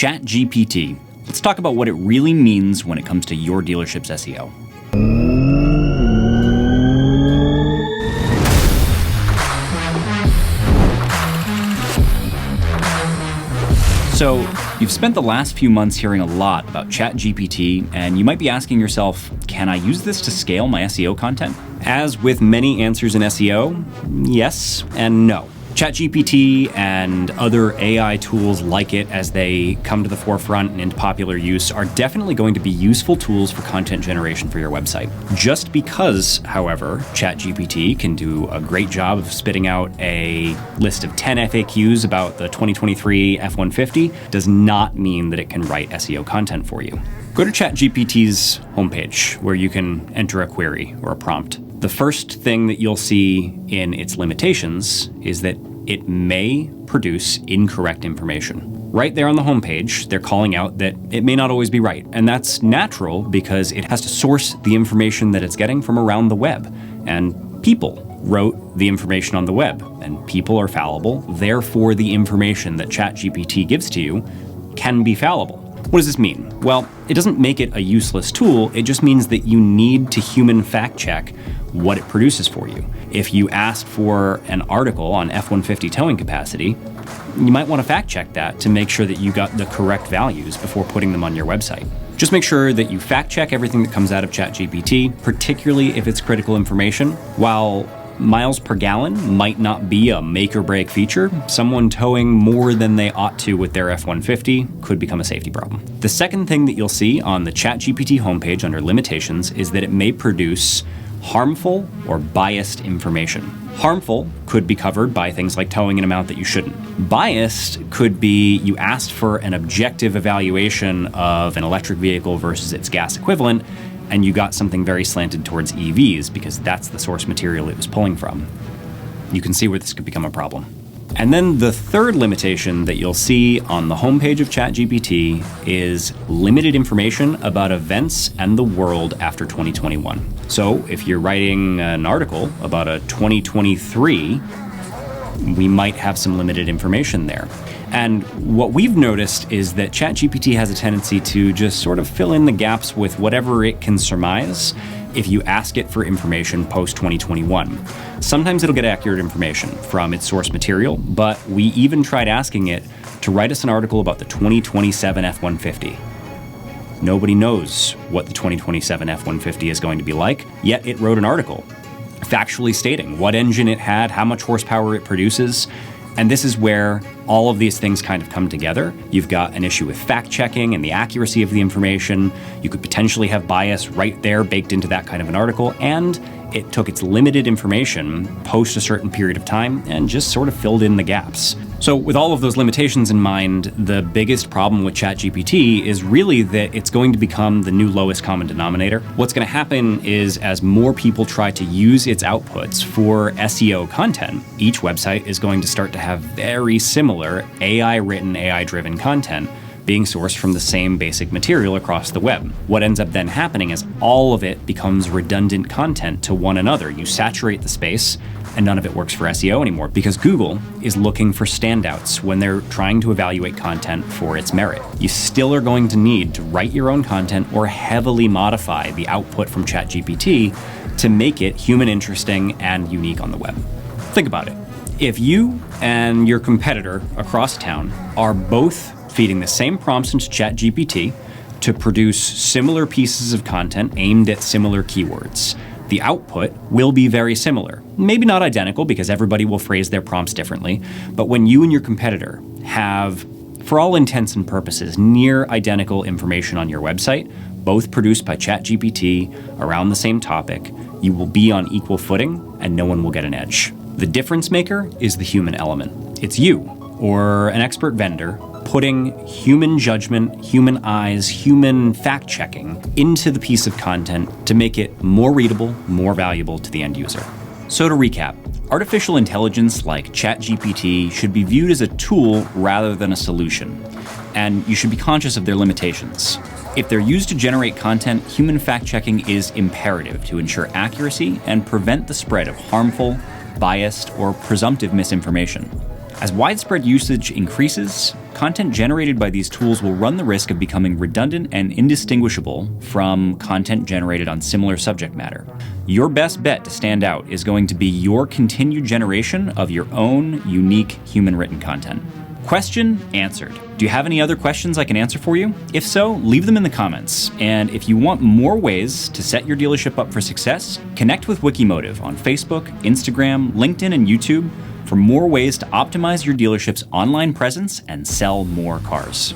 ChatGPT. Let's talk about what it really means when it comes to your dealership's SEO. So, you've spent the last few months hearing a lot about ChatGPT, and you might be asking yourself, can I use this to scale my SEO content? As with many answers in SEO, yes and no. ChatGPT and other AI tools like it, as they come to the forefront and into popular use, are definitely going to be useful tools for content generation for your website. Just because, however, ChatGPT can do a great job of spitting out a list of 10 FAQs about the 2023 F-150 does not mean that it can write SEO content for you. Go to ChatGPT's homepage, where you can enter a query or a prompt. The first thing that you'll see in its limitations is that it may produce incorrect information. Right there on the homepage, they're calling out that it may not always be right. And that's natural because it has to source the information that it's getting from around the web. And people wrote the information on the web, and people are fallible. Therefore, the information that ChatGPT gives to you can be fallible. What does this mean? Well, it doesn't make it a useless tool. It just means that you need to human fact check what it produces for you. If you asked for an article on F-150 towing capacity, you might want to fact check that to make sure that you got the correct values before putting them on your website. Just make sure that you fact check everything that comes out of ChatGPT, particularly if it's critical information. While miles per gallon might not be a make or break feature, someone towing more than they ought to with their F-150 could become a safety problem. The second thing that you'll see on the ChatGPT homepage under limitations is that it may produce harmful or biased information. Harmful could be covered by things like towing an amount that you shouldn't. Biased could be you asked for an objective evaluation of an electric vehicle versus its gas equivalent, and you got something very slanted towards EVs because that's the source material it was pulling from. You can see where this could become a problem. And then the third limitation that you'll see on the homepage of ChatGPT is limited information about events and the world after 2021. So if you're writing an article about a 2023, we might have some limited information there. And what we've noticed is that ChatGPT has a tendency to just sort of fill in the gaps with whatever it can surmise if you ask it for information post-2021. Sometimes it'll get accurate information from its source material, but we even tried asking it to write us an article about the 2027 F-150. Nobody knows what the 2027 F-150 is going to be like, yet it wrote an article factually stating what engine it had, how much horsepower it produces. And this is where all of these things kind of come together. You've got an issue with fact-checking and the accuracy of the information. You could potentially have bias right there baked into that kind of an article. And it took its limited information post a certain period of time and just sort of filled in the gaps. So with all of those limitations in mind, the biggest problem with ChatGPT is really that it's going to become the new lowest common denominator. What's going to happen is as more people try to use its outputs for SEO content, each website is going to start to have very similar AI-written, AI-driven content being sourced from the same basic material across the web. What ends up then happening is all of it becomes redundant content to one another. You saturate the space, and none of it works for SEO anymore because Google is looking for standouts when they're trying to evaluate content for its merit. You still are going to need to write your own content or heavily modify the output from ChatGPT to make it human interesting and unique on the web. Think about it. If you and your competitor across town are both feeding the same prompts into ChatGPT to produce similar pieces of content aimed at similar keywords, the output will be very similar. Maybe not identical because everybody will phrase their prompts differently, but when you and your competitor have, for all intents and purposes, near identical information on your website, both produced by ChatGPT around the same topic, you will be on equal footing and no one will get an edge. The difference maker is the human element. It's you or an expert vendor putting human judgment, human eyes, human fact-checking into the piece of content to make it more readable, more valuable to the end user. So to recap, artificial intelligence like ChatGPT should be viewed as a tool rather than a solution, and you should be conscious of their limitations. If they're used to generate content, human fact-checking is imperative to ensure accuracy and prevent the spread of harmful, biased, or presumptive misinformation. As widespread usage increases, content generated by these tools will run the risk of becoming redundant and indistinguishable from content generated on similar subject matter. Your best bet to stand out is going to be your continued generation of your own unique human-written content. Question answered. Do you have any other questions I can answer for you? If so, leave them in the comments. And if you want more ways to set your dealership up for success, connect with Wikimotive on Facebook, Instagram, LinkedIn, and YouTube for more ways to optimize your dealership's online presence and sell more cars.